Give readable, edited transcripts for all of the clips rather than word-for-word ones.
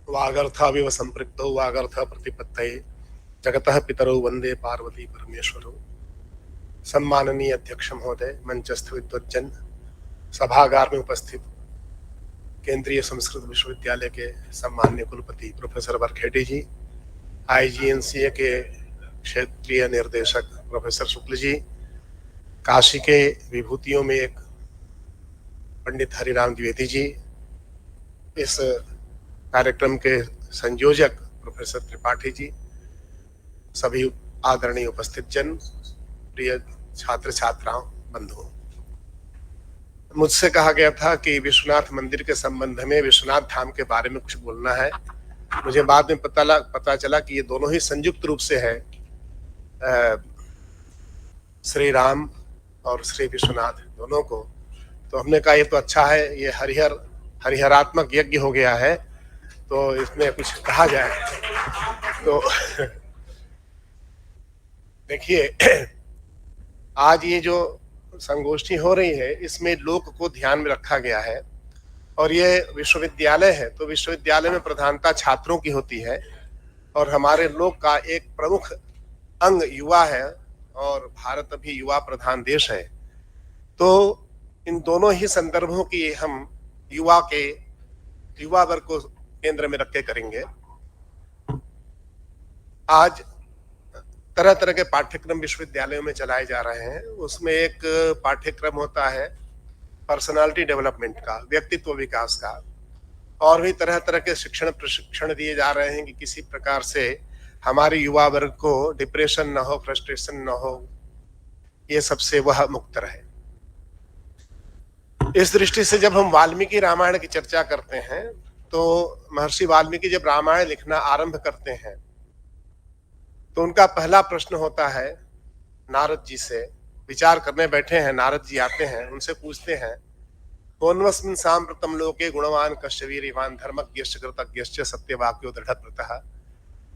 वागर्थाविव संपृक्तौ वागर्थ प्रतिपत्तये जगतः पितरौ वंदे पार्वती परमेश्वरौ। सम्माननीय अध्यक्ष महोदय, मंचस्थ विद्वज्जन, सभागार में उपस्थित केंद्रीय संस्कृत विश्वविद्यालय के सम्मान्य कुलपति प्रोफेसर बरखेड़ी जी, आईजीएनसीए के क्षेत्रीय निर्देशक प्रोफेसर शुक्ल जी, काशी के विभूतियों में एक पंडित हरिराम द्विवेदी जी, इस कार्यक्रम के संयोजक प्रोफेसर त्रिपाठी जी, सभी आदरणीय उपस्थित जन, प्रिय छात्र छात्राओं, बंधुओं, मुझसे कहा गया था कि विश्वनाथ मंदिर के संबंध में, विश्वनाथ धाम के बारे में कुछ बोलना है। मुझे बाद में पता चला कि ये दोनों ही संयुक्त रूप से है, श्री राम और श्री विश्वनाथ दोनों को। तो हमने कहा ये तो अच्छा है, ये हरिहरात्मक यज्ञ हो गया है, तो इसमें कुछ कहा जाए। तो देखिए, आज ये जो संगोष्ठी हो रही है, इसमें लोक को ध्यान में रखा गया है और ये विश्वविद्यालय है, तो विश्वविद्यालय में प्रधानता छात्रों की होती है और हमारे लोक का एक प्रमुख अंग युवा है और भारत अभी युवा प्रधान देश है। तो इन दोनों ही संदर्भों की हम युवा वर्ग को केंद्र में रख के करेंगे। आज तरह तरह के पाठ्यक्रम विश्वविद्यालयों में चलाए जा रहे हैं। उसमें एक पाठ्यक्रम होता है पर्सनालिटी डेवलपमेंट का, व्यक्तित्व विकास का, और भी तरह तरह के प्रशिक्षण दिए जा रहे हैं कि किसी प्रकार से हमारे युवा वर्ग को डिप्रेशन न हो, फ्रस्ट्रेशन न हो, ये सबसे वह मुक्त रहे। इस दृष्टि से जब हम वाल्मीकि रामायण की चर्चा करते हैं, तो महर्षि वाल्मीकि जब रामायण लिखना आरंभ करते हैं तो उनका पहला प्रश्न होता है नारद जी से। विचार करने बैठे हैं, नारद जी आते हैं, उनसे पूछते हैं, कौन्वस्मिन् साम्प्रतं लोके गुणवान कश्च वीर्यवान धर्मज्ञश्च कृतज्ञश्च सत्यवाक्यो दृढव्रतः।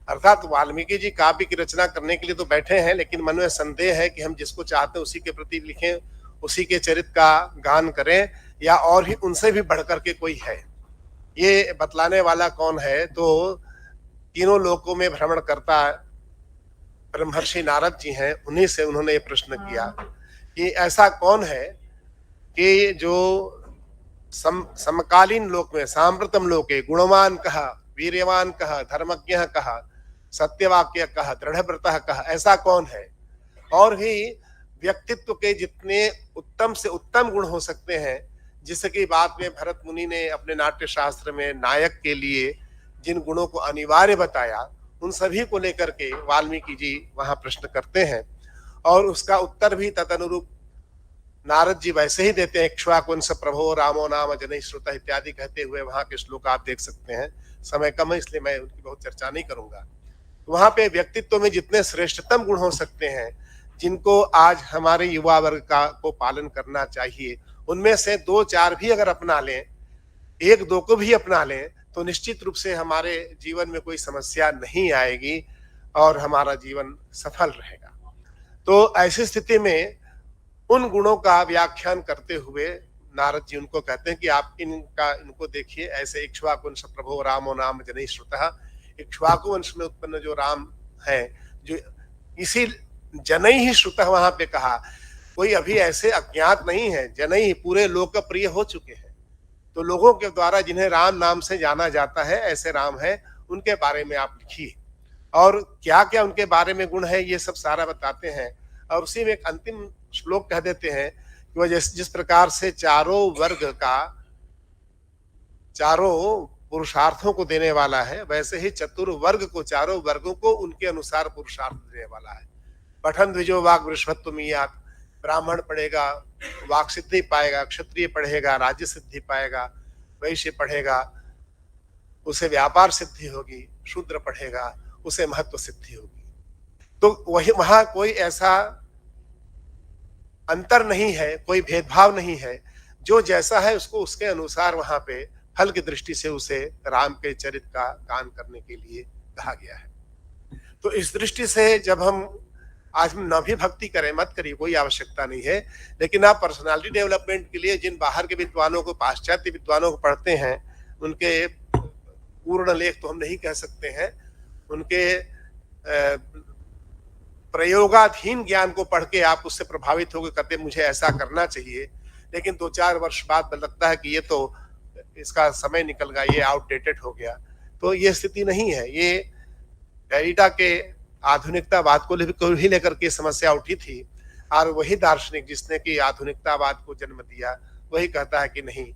अर्थात वाल्मीकि जी काव्य की रचना करने के लिए तो बैठे हैं, लेकिन मन में संदेह है कि हम जिसको चाहते हैं उसी के प्रति लिखें, उसी के चरित्र का गान करें, या और ही उनसे भी बढ़कर के कोई है। ये बतलाने वाला कौन है? तो तीनों लोकों में भ्रमण करता ब्रह्मर्षि नारद जी हैं। उन्हीं से उन्होंने ये प्रश्न किया कि ऐसा कौन है कि जो समकालीन लोक में, सांप्रतम लोके गुणवान कहा, वीर्यवान कहा, धर्मज्ञ कहा, सत्यवाक्य कहा, दृढ़व्रतः कहा, ऐसा कौन है? और भी व्यक्तित्व के जितने उत्तम से उत्तम गुण हो सकते हैं, जिसकी बात में भरत मुनि ने अपने नाट्य शास्त्र में नायक के लिए जिन गुणों को अनिवार्य बताया, उन सभी को लेकर के वाल्मीकि जी वहां प्रश्न करते हैं और उसका उत्तर भी तदनुरूप नारद जी वैसे ही देते हैं। इक्ष्वाकुवंश प्रभो रामो नाम जनैः श्रुतः इत्यादि कहते हुए वहां के श्लोक आप देख सकते हैं। समय कम है इसलिए मैं उनकी बहुत चर्चा नहीं करूंगा। वहां पे व्यक्तित्व में जितने श्रेष्ठतम गुण हो सकते हैं, जिनको आज हमारे युवा वर्ग को पालन करना चाहिए, उनमें से 2-4 भी अगर अपना लें, 1-2 को भी अपना लें, तो निश्चित रूप से हमारे जीवन में कोई समस्या नहीं आएगी और हमारा जीवन सफल रहेगा। तो ऐसी स्थिति में उन गुणों का व्याख्यान करते हुए नारद जी उनको कहते हैं कि आप इनको देखिए, ऐसे इक्ष्वाकुवंश प्रभो रामो नाम जनैः श्रुतः। इक्ष्वाकु वंश में उत्पन्न जो राम है, जो इसी जनैः श्रुतः वहां पे कहा, कोई अभी ऐसे अज्ञात नहीं है, जनैः पूरे लोकप्रिय हो चुके हैं। तो लोगों के द्वारा जिन्हें राम नाम से जाना जाता है, ऐसे राम है, उनके बारे में आप लिखिए और क्या क्या उनके बारे में गुण है, ये सब सारा बताते हैं। और उसी में एक अंतिम श्लोक कह देते हैं कि वह जिस प्रकार से चारों वर्ग का, चारों पुरुषार्थों को देने वाला है, वैसे ही चतुर्वर्ग को, चारों वर्गों को उनके अनुसार पुरुषार्थ देने वाला है। पठन द्विजो वाग वृषभत्वमीयात्, ब्राह्मण पढ़ेगा वाक सिद्धि पाएगा, क्षत्रिय पढ़ेगा राज्य सिद्धि पाएगा, वैश्य पढ़ेगा उसे व्यापार सिद्धि होगी, शूद्र पढ़ेगा उसे महत्व सिद्धि होगी। तो वही वहां कोई ऐसा अंतर नहीं है, कोई भेदभाव नहीं है। जो जैसा है उसको उसके अनुसार वहां पे फल की दृष्टि से उसे राम के चरित्र का गान करने के लिए कहा गया है। तो इस दृष्टि से जब हम आज हम न भी भक्ति करें, मत करिए, कोई आवश्यकता नहीं है, लेकिन आप पर्सनालिटी डेवलपमेंट के लिए जिन बाहर के विद्वानों को, पाश्चात्य विद्वानों को पढ़ते हैं, उनके पूर्ण लेख तो हम नहीं कह सकते हैं, उनके प्रयोगाधीन ज्ञान को पढ़ के आप उससे प्रभावित होकर कहते मुझे ऐसा करना चाहिए, लेकिन 2-4 वर्ष बाद लगता है कि ये तो इसका समय निकल गया, ये आउटडेटेड हो गया। तो ये स्थिति नहीं है। ये डेरिडा के आधुनिकतावाद को ही लेकर के समस्या उठी थी, और वही दार्शनिक जिसने कि आधुनिकतावाद को जन्म दिया, वही कहता है कि नहीं,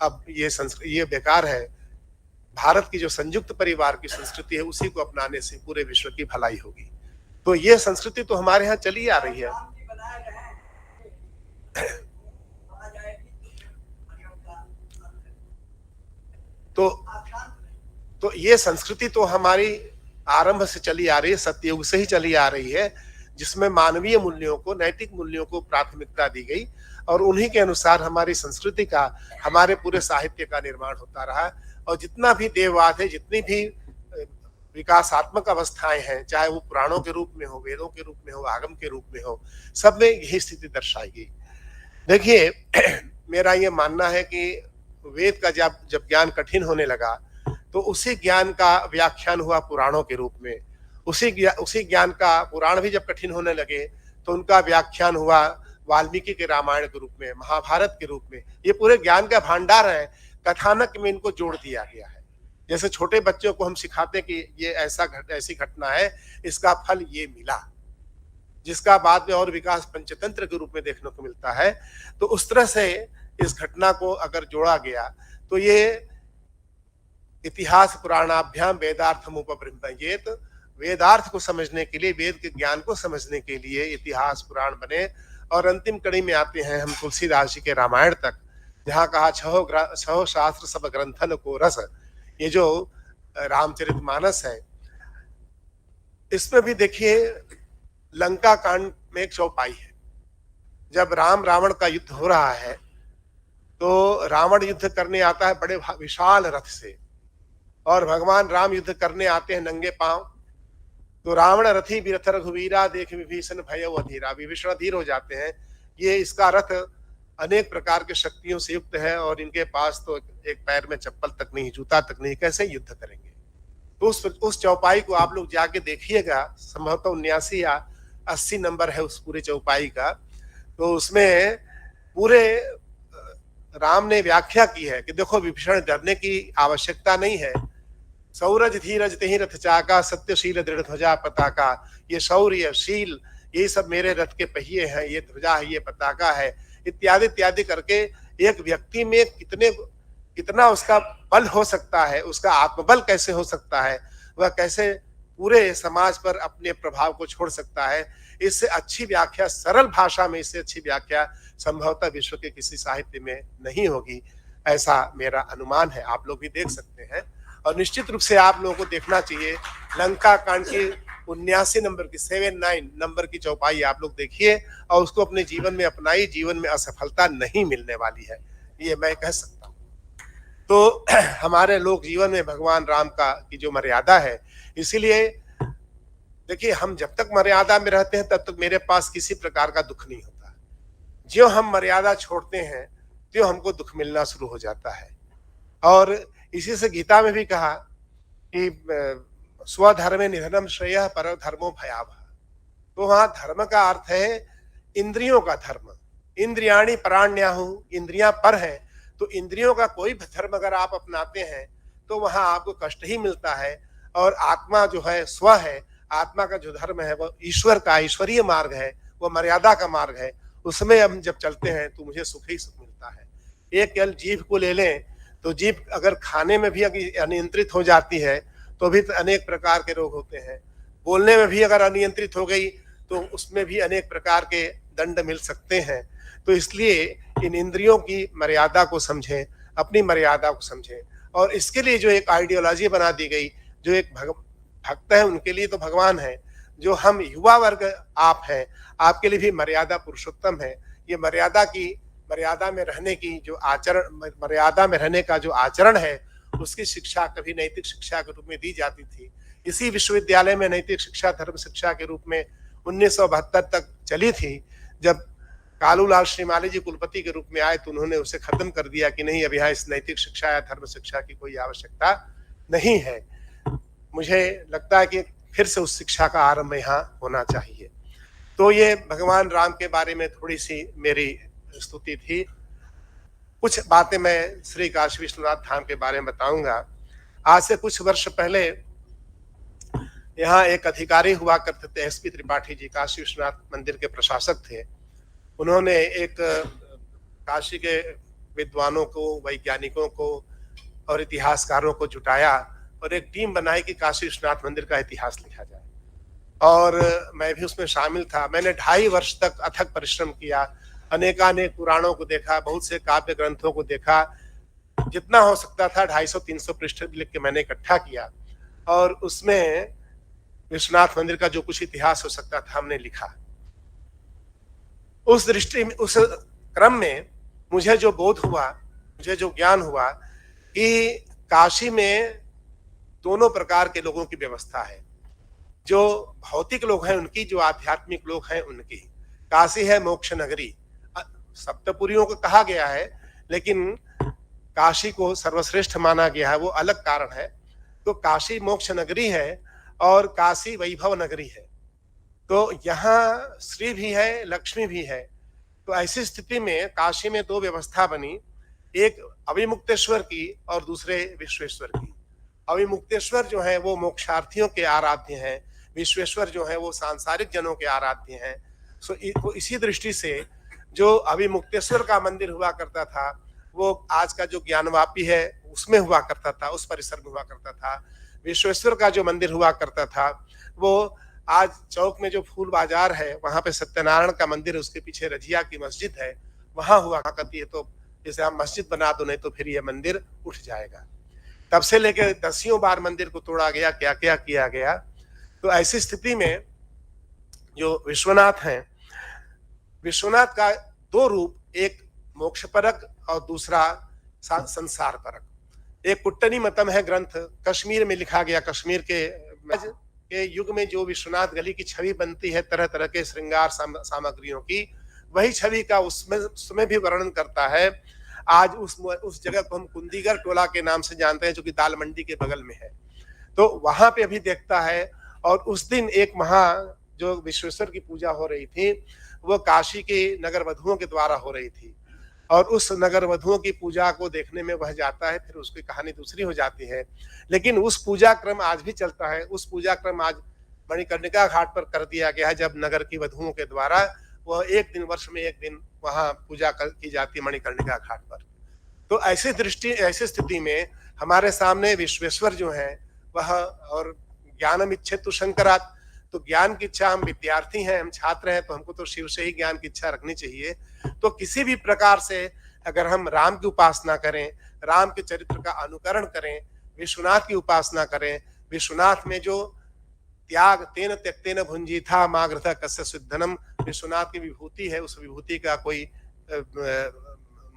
अब ये बेकार है। भारत की जो संयुक्त परिवार की संस्कृति है, उसी को अपनाने से पूरे विश्व की भलाई होगी। तो ये संस्कृति तो हमारे यहाँ चली आ रही है। तो ये संस्कृति तो हमारी आरंभ से चली आ रही है, सतयुग से ही चली आ रही है, जिसमें मानवीय मूल्यों को, नैतिक मूल्यों को प्राथमिकता दी गई, और उन्हीं के अनुसार हमारी संस्कृति का, हमारे पूरे साहित्य का निर्माण होता रहा। और जितना भी देववाद है, जितनी भी विकासात्मक अवस्थाएं हैं, चाहे वो पुराणों के रूप में हो, वेदों के रूप में हो, आगम के रूप में हो, सब में यही स्थिति दर्शाई गई। देखिए, मेरा ये मानना है कि वेद का जब ज्ञान कठिन होने लगा, तो उसी ज्ञान का व्याख्यान हुआ पुराणों के रूप में। उसी ज्ञान का पुराण भी जब कठिन होने लगे, तो उनका व्याख्यान हुआ वाल्मीकि के रामायण के रूप में, महाभारत के रूप में। ये पूरे ज्ञान का भंडार है, कथानक में इनको जोड़ दिया गया है। जैसे छोटे बच्चों को हम सिखाते कि ये ऐसी घटना है, इसका फल ये मिला, जिसका बाद में और विकास पंचतंत्र के रूप में देखने को मिलता है। तो उस तरह से इस घटना को अगर जोड़ा गया, तो ये इतिहास पुराणाभ्याम वेदार्थम उपब्रह्मयेत, वेदार्थ को समझने के लिए, वेद के ज्ञान को समझने के लिए इतिहास पुराण बने। और अंतिम कड़ी में आते हैं हम तुलसीदास जी के रामायण तक, जहाँ कहा छहो शास्त्र सब ग्रंथन को रस। ये जो रामचरितमानस है, इसमें भी देखिए लंका कांड में एक चौपाई है। जब राम रावण का युद्ध हो रहा है, तो रावण युद्ध करने आता है बड़े विशाल रथ से, और भगवान राम युद्ध करने आते हैं नंगे पांव। तो रावण रथी विरथ रघुवीरा, देख विभीषण भयउ अधीरा। विभीषण अधीर हो जाते हैं, ये इसका रथ अनेक प्रकार के शक्तियों से युक्त है, और इनके पास तो एक पैर में चप्पल तक नहीं, जूता तक नहीं, कैसे युद्ध करेंगे। तो उस चौपाई को आप लोग जाके देखिएगा, संभवतः 79 या 80 नंबर है उस पूरे चौपाई का। तो उसमें पूरे राम ने व्याख्या की है कि देखो, विभीषण डरने की आवश्यकता नहीं है। सौरज धीरज तेहि रथ चाका, सत्यशील दृढ़ ध्वजा पताका। ये शौर्य, शील, ये सब मेरे रथ के पहिए हैं, ये ध्वजा है, ये पताका है, इत्यादि इत्यादि करके एक व्यक्ति में कितना उसका बल हो सकता है, उसका आत्मबल कैसे हो सकता है, वह कैसे पूरे समाज पर अपने प्रभाव को छोड़ सकता है। इससे अच्छी व्याख्या, सरल भाषा में इससे अच्छी व्याख्या संभवतः विश्व के किसी साहित्य में नहीं होगी, ऐसा मेरा अनुमान है। आप लोग भी देख सकते हैं, और निश्चित रूप से आप लोगों को देखना चाहिए। लंका कांड की 79 नंबर की 79 नंबर की चौपाई आप लोग देखिए, और उसको अपने जीवन में अपनाइए। जीवन में असफलता नहीं मिलने वाली है, ये मैं कह सकता हूँ। तो हमारे लोग जीवन में भगवान राम की जो मर्यादा है, इसीलिए देखिए, हम जब तक मर्यादा में रहते हैं, तब तक मेरे पास किसी प्रकार का दुख नहीं होता। जो हम मर्यादा छोड़ते हैं, तो हमको दुख मिलना शुरू हो जाता है। और इसी से गीता में भी कहा कि स्वधर्मे निधनम श्रेयः पर धर्मो भयावह। तो वहां धर्म का अर्थ है इंद्रियों का धर्म। इंद्रियाणि पराण्याहु, इंद्रियां पर है, तो इंद्रियों का कोई भी धर्म अगर आप अपनाते हैं, तो वहां आपको कष्ट ही मिलता है। और आत्मा जो है, स्व है, आत्मा का जो धर्म है, वो ईश्वर का, ईश्वरीय मार्ग है, वो मर्यादा का मार्ग है। उसमें हम जब चलते हैं, तो मुझे सुख ही सुख मिलता है। एक केवल जीभ को ले लें, तो जीभ अगर खाने में भी अनियंत्रित हो जाती है, तो भी अनेक प्रकार के रोग होते हैं। बोलने में भी अगर अनियंत्रित हो गई, तो उसमें भी अनेक प्रकार के दंड मिल सकते हैं। तो इसलिए इन इंद्रियों की मर्यादा को समझें, अपनी मर्यादा को समझें। और इसके लिए जो एक आइडियोलॉजी बना दी गई, जो एक भक्त है उनके लिए तो भगवान है, जो हम युवा वर्ग आप हैं, आपके लिए भी मर्यादा पुरुषोत्तम है। ये मर्यादा में रहने की जो आचरण, मर्यादा में रहने का जो आचरण है, उसकी शिक्षा कभी नैतिक शिक्षा के रूप में दी जाती थी। इसी विश्वविद्यालय में नैतिक शिक्षा धर्म शिक्षा के रूप में 1972 तक चली थी। जब कालूलाल श्रीमाली जी कुलपति के रूप में आए, तो उन्होंने उसे खत्म कर दिया कि नहीं, अब यहाँ इस नैतिक शिक्षा या धर्म शिक्षा की कोई आवश्यकता नहीं है। मुझे लगता है कि फिर से उस शिक्षा का आरंभ यहाँ होना चाहिए। तो ये भगवान राम के बारे में थोड़ी-सी मेरी स्तुति थी। कुछ बातें मैं श्री काशी विश्वनाथ धाम के बारे में बताऊँगा। आज से कुछ वर्ष पहले यहाँ एक अधिकारी हुआ करते थे, एसपी त्रिपाठी जी, काशी विश्वनाथ मंदिर के प्रशासक थे। उन्होंने एक काशी के विद्वानों को, वैज्ञानिकों को और इतिहासकारों को जुटाया और एक टीम बनाई कि काशी विश्वनाथ मंदिर का इतिहास लिखा जाए। और मैं भी उसमें शामिल था। मैंने 2.5 वर्ष तक अथक परिश्रम किया, अनेकानेक पुराणों को देखा, बहुत से काव्य ग्रंथों को देखा, जितना हो सकता था 250-300 पृष्ठ लिख के मैंने इकट्ठा किया और उसमें विश्वनाथ मंदिर का जो कुछ इतिहास हो सकता था हमने लिखा। उस दृष्टि में, उस क्रम में मुझे जो बोध हुआ, मुझे जो ज्ञान हुआ कि काशी में दोनों प्रकार के लोगों की व्यवस्था है। जो भौतिक लोग हैं उनकी, जो आध्यात्मिक लोग हैं उनकी। काशी है मोक्ष नगरी। सप्तपुरियों को कहा गया है, लेकिन काशी को सर्वश्रेष्ठ माना गया है, वो अलग कारण है। तो काशी मोक्ष नगरी है और काशी वैभव नगरी है। तो यहाँ श्री भी है, लक्ष्मी भी है। तो ऐसी स्थिति में काशी में 2 व्यवस्था बनी, एक अविमुक्तेश्वर की और दूसरे विश्वेश्वर की। अविमुक्तेश्वर जो है वो मोक्षार्थियों के आराध्य हैं, विश्वेश्वर जो है वो सांसारिक जनों के आराध्य हैं। तो इसी दृष्टि से जो अविमुक्तेश्वर का मंदिर हुआ करता था, वो आज का जो ज्ञानवापी है उसमें हुआ करता था, उस परिसर में हुआ करता था। विश्वेश्वर का जो मंदिर हुआ करता था, वो आज चौक में जो फूल बाजार है, वहां पे सत्यनारायण का मंदिर, उसके पीछे रजिया की मस्जिद है, वहां हुआ करती है। तो जैसे आप मस्जिद बना दो, नहीं तो फिर ये मंदिर उठ जाएगा। तब से लेकर 10 बार मंदिर को तोड़ा गया, क्या क्या किया गया। तो ऐसी स्थिति में जो विश्वनाथ हैं, विश्वनाथ का 2 रूप, एक मोक्ष परक और दूसरा संसार परक। एक कुट्टनी मतम है ग्रंथ, कश्मीर में लिखा गया। कश्मीर के युग में जो विश्वनाथ गली की छवि बनती है तरह तरह के श्रृंगार सामग्रियों की, वही छवि का उसमें भी वर्णन करता है। आज उस जगह को हम कुंदीगर टोला के नाम से जानते हैं, जो कि दाल मंडी के बगल में है। तो वहां पे अभी देखता है। और उस दिन एक जो विश्वेश्वर की पूजा हो रही थी, वो काशी के नगर वधुओं के द्वारा हो रही थी। और उस नगर वधुओं की पूजा को देखने में वह जाता है, फिर उसकी कहानी दूसरी हो जाती है। लेकिन उस पूजा क्रम आज भी चलता है। उस पूजा क्रम आज मणिकर्णिका घाट पर कर दिया गया है, जब नगर की वधुओं के द्वारा वह एक दिन, वर्ष में एक दिन वहां पूजा की जाती है मणिकर्णिका घाट पर। तो ऐसी स्थिति में हमारे सामने विश्वेश्वर जो है वह, और ज्ञानम इच्छेतु शंकरात्, तो ज्ञान की इच्छा, हम विद्यार्थी हैं, हम छात्र हैं, तो हमको तो शिव से ही ज्ञान की इच्छा रखनी चाहिए। तो किसी भी प्रकार से अगर हम राम की उपासना करें, राम के चरित्र का अनुकरण करें, विश्वनाथ की उपासना करें, विश्वनाथ में जो त्याग, तेन त्यक्तेन भुंजीथा मागृता कस्य सिद्धनम, विश्वनाथ की विभूति है, उस विभूति का कोई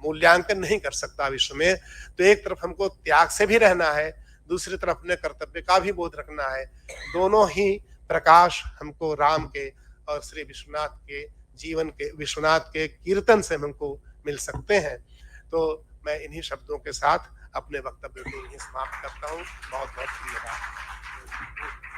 मूल्यांकन नहीं कर सकता विश्व में। तो एक तरफ हमको त्याग से भी रहना है, दूसरी तरफ अपने कर्तव्य का भी बोध रखना है। दोनों ही प्रकाश हमको राम के और श्री विश्वनाथ के जीवन के, विश्वनाथ के कीर्तन से हमको मिल सकते हैं। तो मैं इन्हीं शब्दों के साथ अपने वक्तव्य को यहीं समाप्त करता हूँ। बहुत बहुत धन्यवाद।